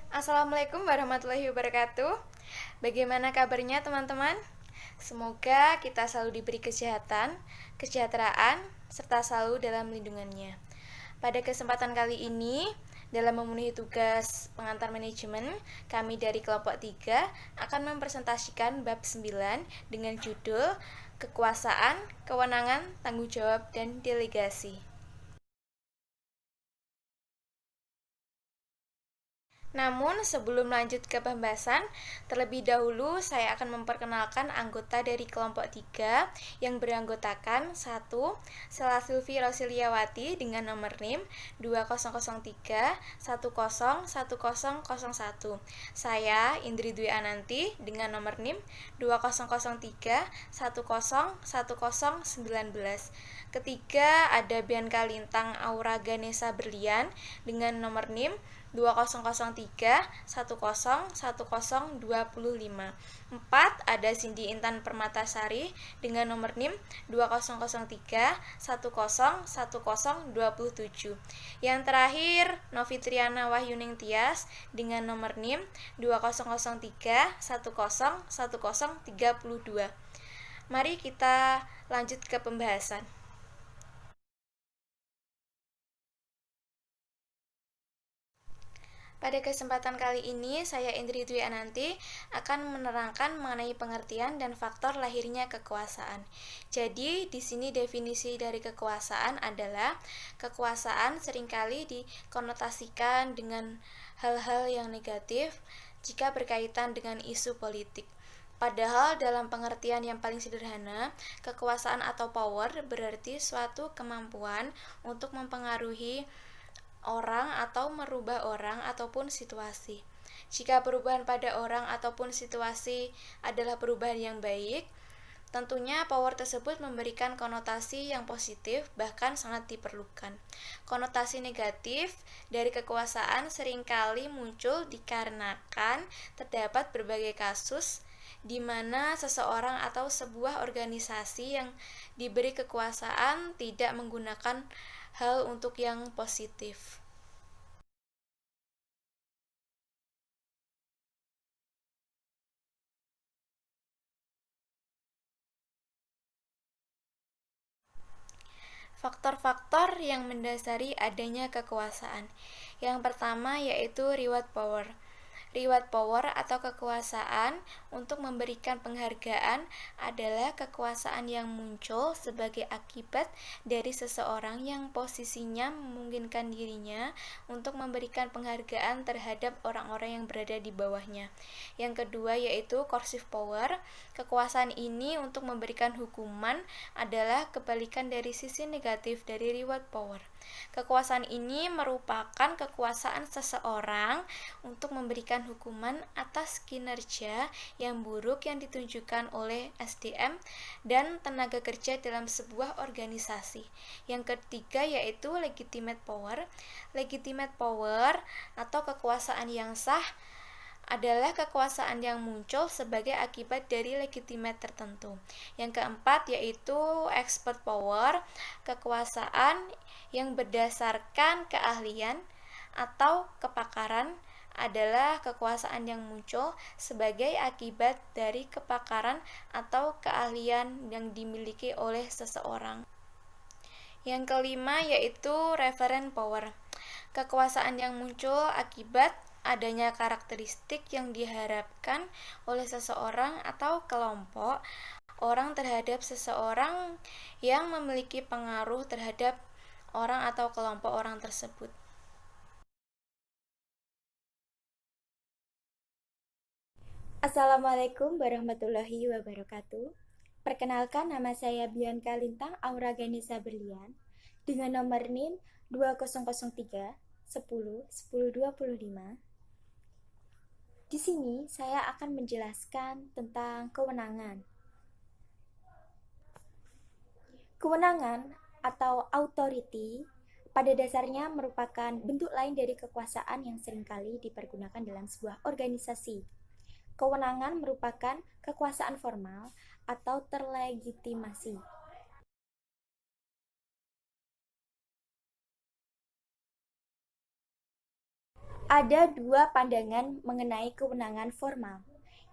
Assalamualaikum warahmatullahi wabarakatuh. Bagaimana kabarnya teman-teman? Semoga kita selalu diberi kesehatan, kesejahteraan, serta selalu dalam lindungannya. Pada kesempatan kali ini, dalam memenuhi tugas pengantar manajemen, kami dari kelompok 3 akan mempresentasikan bab 9 dengan judul Kekuasaan, Kewenangan, Tanggung Jawab, dan Delegasi. Namun, sebelum lanjut ke pembahasan, terlebih dahulu saya akan memperkenalkan anggota dari kelompok 3 yang beranggotakan 1. Sela Sylvie Rosiliawati dengan nomor NIM 2003 101001. Saya Indri Dwi Ananti dengan nomor NIM 2003 101019. Ketiga, ada Bianca Lintang Aura Ganesa Berlian dengan nomor NIM 2003 101025. 4. Ada Cindy Intan Permatasari dengan nomor NIM 2003 101027. Yang terakhir, Novitriana Wahyuning Tias dengan nomor NIM 2003 101032. Mari kita lanjut ke pembahasan. Pada kesempatan kali ini, saya Indri Dwi Ananti akan menerangkan mengenai pengertian dan faktor lahirnya kekuasaan. Jadi, di sini definisi dari kekuasaan adalah kekuasaan seringkali dikonotasikan dengan hal-hal yang negatif jika berkaitan dengan isu politik. Padahal dalam pengertian yang paling sederhana, kekuasaan atau power berarti suatu kemampuan untuk mempengaruhi orang atau merubah orang ataupun situasi. Jika perubahan pada orang ataupun situasi adalah perubahan yang baik, tentunya power tersebut memberikan konotasi yang positif, bahkan sangat diperlukan. Konotasi negatif dari kekuasaan seringkali muncul dikarenakan terdapat berbagai kasus di mana seseorang atau sebuah organisasi yang diberi kekuasaan tidak menggunakan hal untuk yang positif. Faktor-faktor yang mendasari adanya kekuasaan. Yang pertama yaitu reward power. Reward power atau kekuasaan untuk memberikan penghargaan adalah kekuasaan yang muncul sebagai akibat dari seseorang yang posisinya memungkinkan dirinya untuk memberikan penghargaan terhadap orang-orang yang berada di bawahnya. Yang kedua yaitu coercive power. Kekuasaan ini untuk memberikan hukuman adalah kebalikan dari sisi negatif dari reward power. Kekuasaan ini merupakan kekuasaan seseorang untuk memberikan hukuman atas kinerja yang buruk yang ditunjukkan oleh SDM dan tenaga kerja dalam sebuah organisasi. Yang ketiga yaitu legitimate power. Legitimate power atau kekuasaan yang sah adalah kekuasaan yang muncul sebagai akibat dari legitimate tertentu. Yang keempat yaitu expert power, kekuasaan yang berdasarkan keahlian atau kepakaran adalah kekuasaan yang muncul sebagai akibat dari kepakaran atau keahlian yang dimiliki oleh seseorang. Yang kelima yaitu referent power. Kekuasaan yang muncul akibat adanya karakteristik yang diharapkan oleh seseorang atau kelompok orang terhadap seseorang yang memiliki pengaruh terhadap orang atau kelompok orang tersebut. Assalamualaikum warahmatullahi wabarakatuh. Perkenalkan, nama saya Bianca Lintang Aura Ganesa Berlian dengan nomor NIM 2003 10 10 25. Di sini saya akan menjelaskan tentang kewenangan. Kewenangan atau authority pada dasarnya merupakan bentuk lain dari kekuasaan yang seringkali dipergunakan dalam sebuah organisasi. Kewenangan merupakan kekuasaan formal atau terlegitimasi. Ada dua pandangan mengenai kewenangan formal.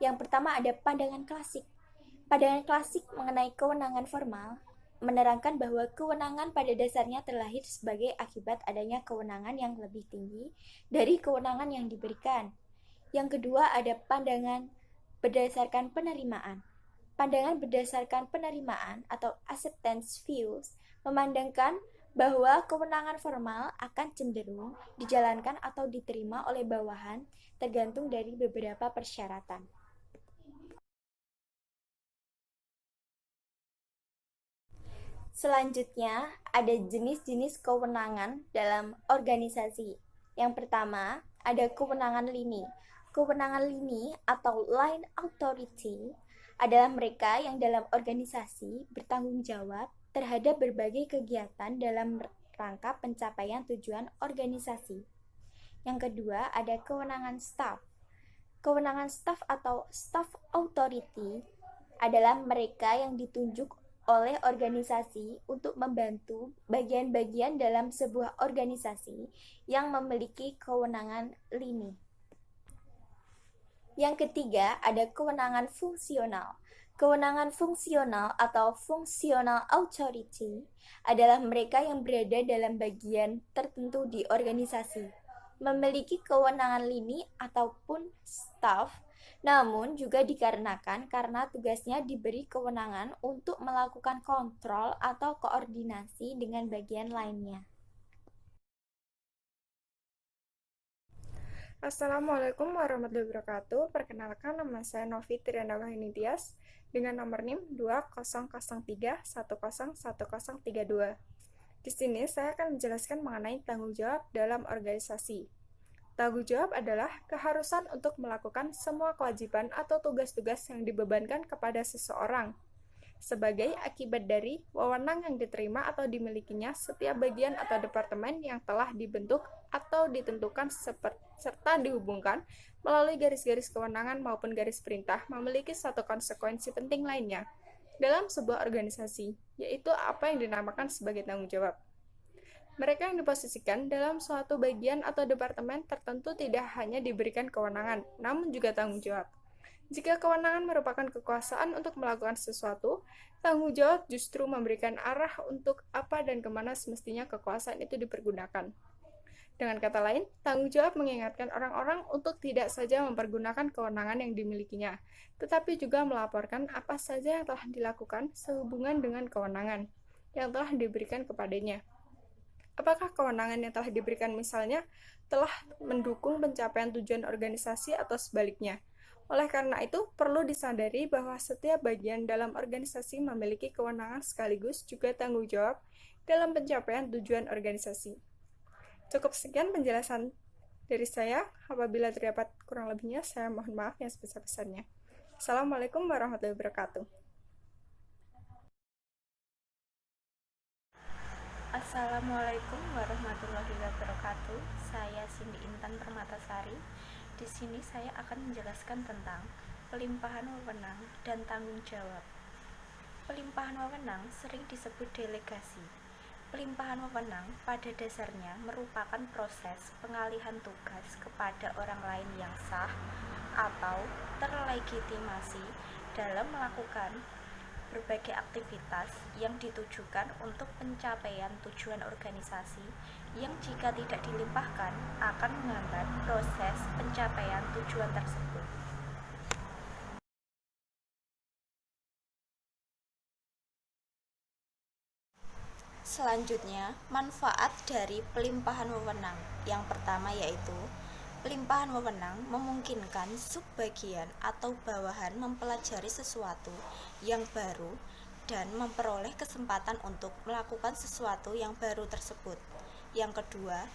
Yang pertama ada pandangan klasik. Pandangan klasik mengenai kewenangan formal menerangkan bahwa kewenangan pada dasarnya terlahir sebagai akibat adanya kewenangan yang lebih tinggi dari kewenangan yang diberikan. Yang kedua ada pandangan berdasarkan penerimaan. Pandangan berdasarkan penerimaan atau acceptance views memandangkan bahwa kewenangan formal akan cenderung dijalankan atau diterima oleh bawahan tergantung dari beberapa persyaratan. Selanjutnya, ada jenis-jenis kewenangan dalam organisasi. Yang pertama, ada kewenangan lini. Kewenangan lini atau line authority adalah mereka yang dalam organisasi bertanggung jawab terhadap berbagai kegiatan dalam rangka pencapaian tujuan organisasi. Yang kedua, ada kewenangan staff. Kewenangan staff atau staff authority adalah mereka yang ditunjuk oleh organisasi untuk membantu bagian-bagian dalam sebuah organisasi yang memiliki kewenangan lini. Yang ketiga, ada kewenangan fungsional. Kewenangan fungsional atau functional authority adalah mereka yang berada dalam bagian tertentu di organisasi, memiliki kewenangan lini ataupun staff, namun juga dikarenakan karena tugasnya diberi kewenangan untuk melakukan kontrol atau koordinasi dengan bagian lainnya. Assalamualaikum warahmatullahi wabarakatuh. Perkenalkan, nama saya Novi Triana Wahyuni Tias dengan nomor NIM 2003101032. Di sini saya akan menjelaskan mengenai tanggung jawab dalam organisasi. Tanggung jawab adalah keharusan untuk melakukan semua kewajiban atau tugas-tugas yang dibebankan kepada seseorang sebagai akibat dari wewenang yang diterima atau dimilikinya setiap bagian atau departemen yang telah dibentuk atau ditentukan serta dihubungkan melalui garis-garis kewenangan maupun garis perintah memiliki satu konsekuensi penting lainnya dalam sebuah organisasi, yaitu apa yang dinamakan sebagai tanggung jawab. Mereka yang diposisikan dalam suatu bagian atau departemen tertentu tidak hanya diberikan kewenangan, namun juga tanggung jawab. Jika kewenangan merupakan kekuasaan untuk melakukan sesuatu, tanggung jawab justru memberikan arah untuk apa dan kemana semestinya kekuasaan itu dipergunakan. Dengan kata lain, tanggung jawab mengingatkan orang-orang untuk tidak saja mempergunakan kewenangan yang dimilikinya, tetapi juga melaporkan apa saja yang telah dilakukan sehubungan dengan kewenangan yang telah diberikan kepadanya. Apakah kewenangan yang telah diberikan misalnya telah mendukung pencapaian tujuan organisasi atau sebaliknya? Oleh karena itu, perlu disadari bahwa setiap bagian dalam organisasi memiliki kewenangan sekaligus juga tanggung jawab dalam pencapaian tujuan organisasi. Cukup sekian penjelasan dari saya. Apabila terdapat kurang lebihnya, saya mohon maaf yang sebesar-besarnya. Assalamualaikum warahmatullahi wabarakatuh. Assalamualaikum warahmatullahi wabarakatuh. Saya Cindy Intan Permatasari. Di sini saya akan menjelaskan tentang pelimpahan wewenang dan tanggung jawab. Pelimpahan wewenang sering disebut delegasi. Pelimpahan wewenang pada dasarnya merupakan proses pengalihan tugas kepada orang lain yang sah atau terlegitimasi dalam melakukan berbagai aktivitas yang ditujukan untuk pencapaian tujuan organisasi yang jika tidak dilimpahkan akan menghambat proses pencapaian tujuan tersebut. Selanjutnya, manfaat dari pelimpahan wewenang. Yang pertama yaitu pelimpahan wewenang memungkinkan subbagian atau bawahan mempelajari sesuatu yang baru dan memperoleh kesempatan untuk melakukan sesuatu yang baru tersebut. Yang kedua,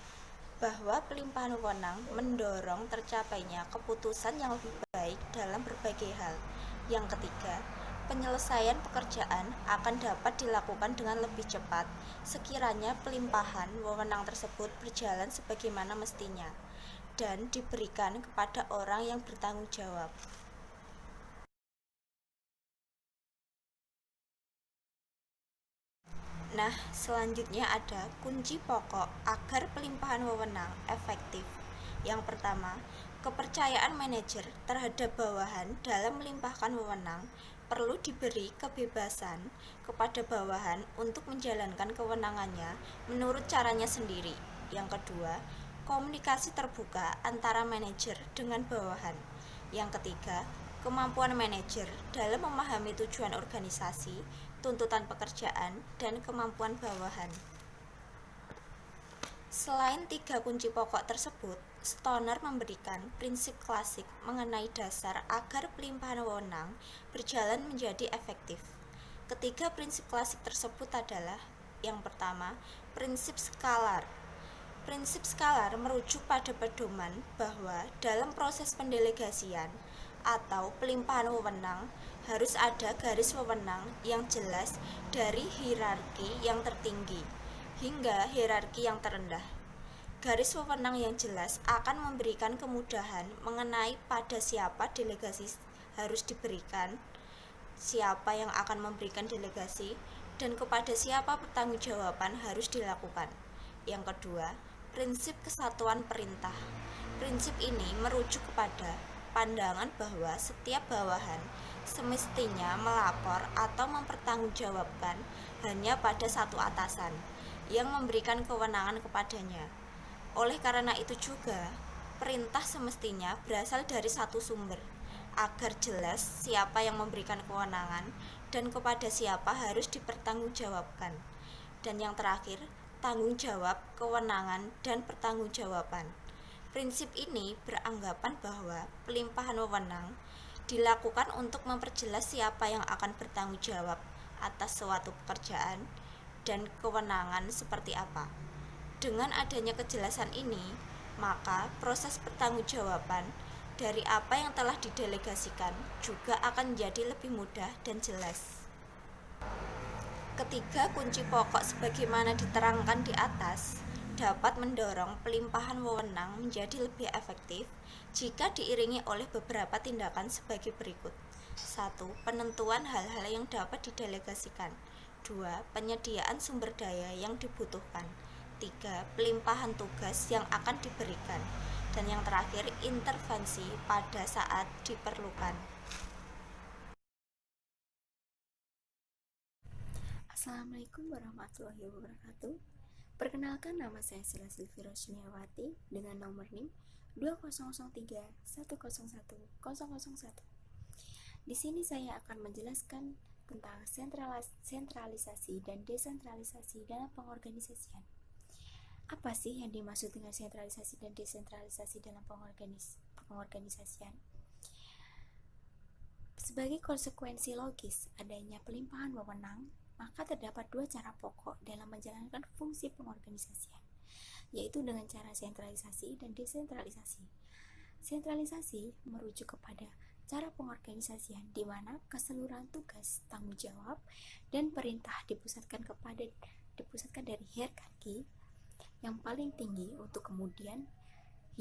bahwa pelimpahan wewenang mendorong tercapainya keputusan yang lebih baik dalam berbagai hal. Yang ketiga, penyelesaian pekerjaan akan dapat dilakukan dengan lebih cepat sekiranya pelimpahan wewenang tersebut berjalan sebagaimana mestinya dan diberikan kepada orang yang bertanggung jawab. Nah, selanjutnya ada kunci pokok agar pelimpahan wewenang efektif. Yang pertama, kepercayaan manajer terhadap bawahan dalam melimpahkan wewenang perlu diberi kebebasan kepada bawahan untuk menjalankan kewenangannya menurut caranya sendiri. Yang kedua, komunikasi terbuka antara manajer dengan bawahan. Yang ketiga, kemampuan manajer dalam memahami tujuan organisasi, tuntutan pekerjaan, dan kemampuan bawahan. Selain tiga kunci pokok tersebut, Stoner memberikan prinsip klasik mengenai dasar agar pelimpahan wewenang berjalan menjadi efektif. Ketiga prinsip klasik tersebut adalah: yang pertama, prinsip skalar. Prinsip skalar merujuk pada pedoman bahwa dalam proses pendelegasian atau pelimpahan wewenang harus ada garis wewenang yang jelas dari hierarki yang tertinggi hingga hierarki yang terendah. Garis wewenang yang jelas akan memberikan kemudahan mengenai pada siapa delegasi harus diberikan, siapa yang akan memberikan delegasi, dan kepada siapa pertanggungjawaban harus dilakukan. Yang kedua, prinsip kesatuan perintah. Prinsip ini merujuk kepada pandangan bahwa setiap bawahan semestinya melapor atau mempertanggungjawabkan hanya pada satu atasan yang memberikan kewenangan kepadanya. Oleh karena itu juga, perintah semestinya berasal dari satu sumber, agar jelas siapa yang memberikan kewenangan dan kepada siapa harus dipertanggungjawabkan. Dan yang terakhir, tanggung jawab, kewenangan, dan pertanggungjawaban. Prinsip ini beranggapan bahwa pelimpahan wewenang dilakukan untuk memperjelas siapa yang akan bertanggung jawab atas suatu pekerjaan dan kewenangan seperti apa. Dengan adanya kejelasan ini, maka proses pertanggungjawaban dari apa yang telah didelegasikan juga akan menjadi lebih mudah dan jelas. Ketiga kunci pokok sebagaimana diterangkan di atas dapat mendorong pelimpahan wewenang menjadi lebih efektif jika diiringi oleh beberapa tindakan sebagai berikut. 1. Penentuan hal-hal yang dapat didelegasikan. 2. Penyediaan sumber daya yang dibutuhkan. 3. Pelimpahan tugas yang akan diberikan. Dan yang terakhir, intervensi pada saat diperlukan. Assalamualaikum warahmatullahi wabarakatuh. Perkenalkan, nama saya Sila Silvi Rosniawati dengan nomor NIM 200310101001. Di sini saya akan menjelaskan tentang sentralisasi dan desentralisasi dalam pengorganisasian. Apa sih yang dimaksud dengan sentralisasi dan desentralisasi dalam pengorganisasian? Sebagai konsekuensi logis adanya pelimpahan wewenang, maka terdapat dua cara pokok dalam menjalankan fungsi pengorganisasian, yaitu dengan cara sentralisasi dan desentralisasi. Sentralisasi merujuk kepada cara pengorganisasian di mana keseluruhan tugas, tanggung jawab, dan perintah dipusatkan dari hierarki yang paling tinggi untuk kemudian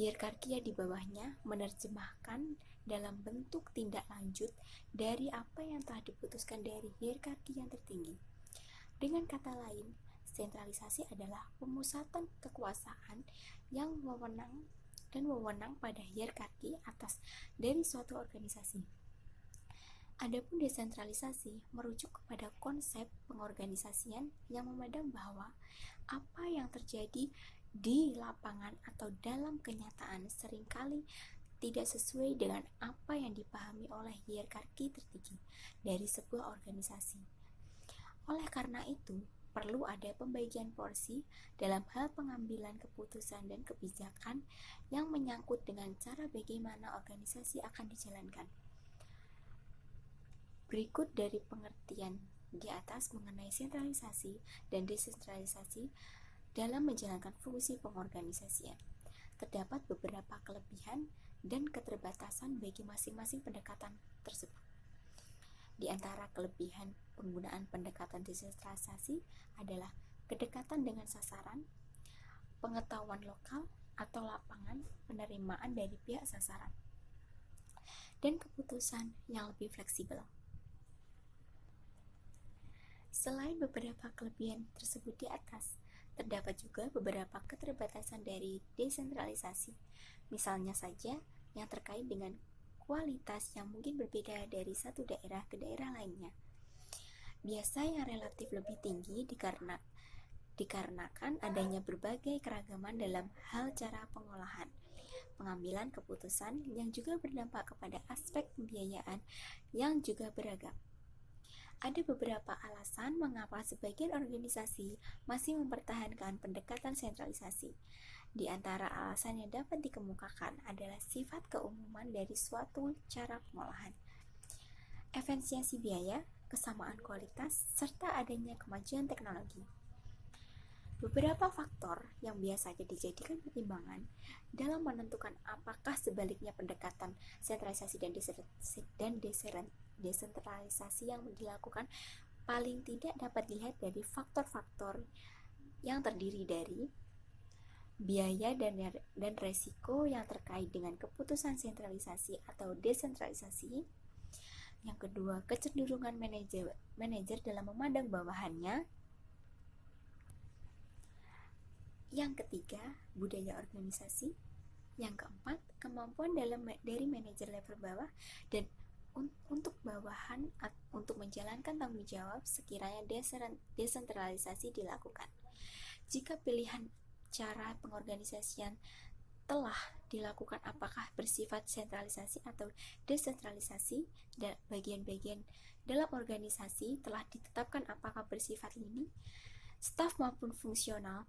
hierarki di bawahnya menerjemahkan dalam bentuk tindak lanjut dari apa yang telah diputuskan dari hierarki yang tertinggi. Dengan kata lain, sentralisasi adalah pemusatan kekuasaan yang wewenang pada hierarki atas dari suatu organisasi. Adapun desentralisasi merujuk kepada konsep pengorganisasian yang memandang bahwa apa yang terjadi di lapangan atau dalam kenyataan seringkali tidak sesuai dengan apa yang dipahami oleh hierarki tertinggi dari sebuah organisasi. Oleh karena itu, perlu ada pembagian porsi dalam hal pengambilan keputusan dan kebijakan yang menyangkut dengan cara bagaimana organisasi akan dijalankan. Berikut dari pengertian di atas mengenai sentralisasi dan desentralisasi dalam menjalankan fungsi pengorganisasian. Terdapat beberapa kelebihan dan keterbatasan bagi masing-masing pendekatan tersebut. Di antara kelebihan penggunaan pendekatan desentralisasi adalah kedekatan dengan sasaran, pengetahuan lokal atau lapangan penerimaan dari pihak sasaran, dan keputusan yang lebih fleksibel. Selain beberapa kelebihan tersebut di atas, terdapat juga beberapa keterbatasan dari desentralisasi. Misalnya saja yang terkait dengan kualitas yang mungkin berbeda dari satu daerah ke daerah lainnya. Biasa yang relatif lebih tinggi dikarenakan adanya berbagai keragaman dalam hal cara pengolahan, pengambilan keputusan yang juga berdampak kepada aspek pembiayaan yang juga beragam. Ada beberapa alasan mengapa sebagian organisasi masih mempertahankan pendekatan sentralisasi. Di antara alasan yang dapat dikemukakan adalah sifat keumuman dari suatu cara pengolahan, efisiensi biaya, kesamaan kualitas, serta adanya kemajuan teknologi. Beberapa faktor yang biasanya dijadikan pertimbangan dalam menentukan apakah sebaliknya pendekatan sentralisasi dan desentralisasi yang dilakukan paling tidak dapat dilihat dari faktor-faktor yang terdiri dari biaya dan resiko yang terkait dengan keputusan sentralisasi atau desentralisasi. Yang kedua, kecenderungan manajer dalam memandang bawahannya. Yang ketiga, budaya organisasi. Yang keempat, kemampuan dari manajer level bawah dan untuk bawahan untuk menjalankan tanggung jawab sekiranya desentralisasi dilakukan. Jika pilihan cara pengorganisasian telah dilakukan apakah bersifat sentralisasi atau desentralisasi, dan bagian-bagian dalam organisasi telah ditetapkan apakah bersifat lini, staf maupun fungsional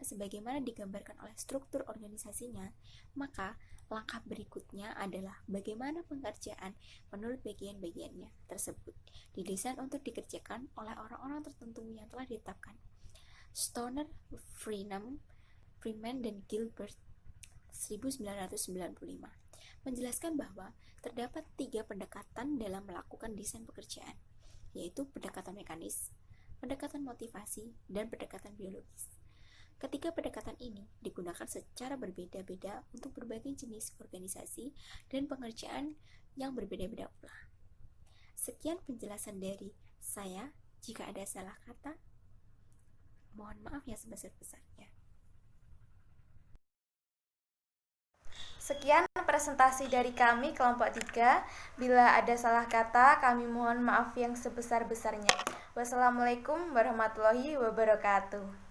sebagaimana digambarkan oleh struktur organisasinya, maka langkah berikutnya adalah bagaimana pengerjaan menurut bagian-bagiannya tersebut didesain untuk dikerjakan oleh orang-orang tertentu yang telah ditetapkan. Stoner, Freeman, dan Gilbert 1995 menjelaskan bahwa terdapat 3 pendekatan dalam melakukan desain pekerjaan, yaitu pendekatan mekanis, pendekatan motivasi, dan pendekatan biologis. Ketiga pendekatan ini digunakan secara berbeda-beda untuk berbagai jenis organisasi dan pengerjaan yang berbeda-beda pula. Sekian penjelasan dari saya. Jika ada salah kata, mohon maaf yang sebesar-besarnya. Sekian presentasi dari kami kelompok 3. Bila ada salah kata, kami mohon maaf yang sebesar-besarnya. Wassalamualaikum warahmatullahi wabarakatuh.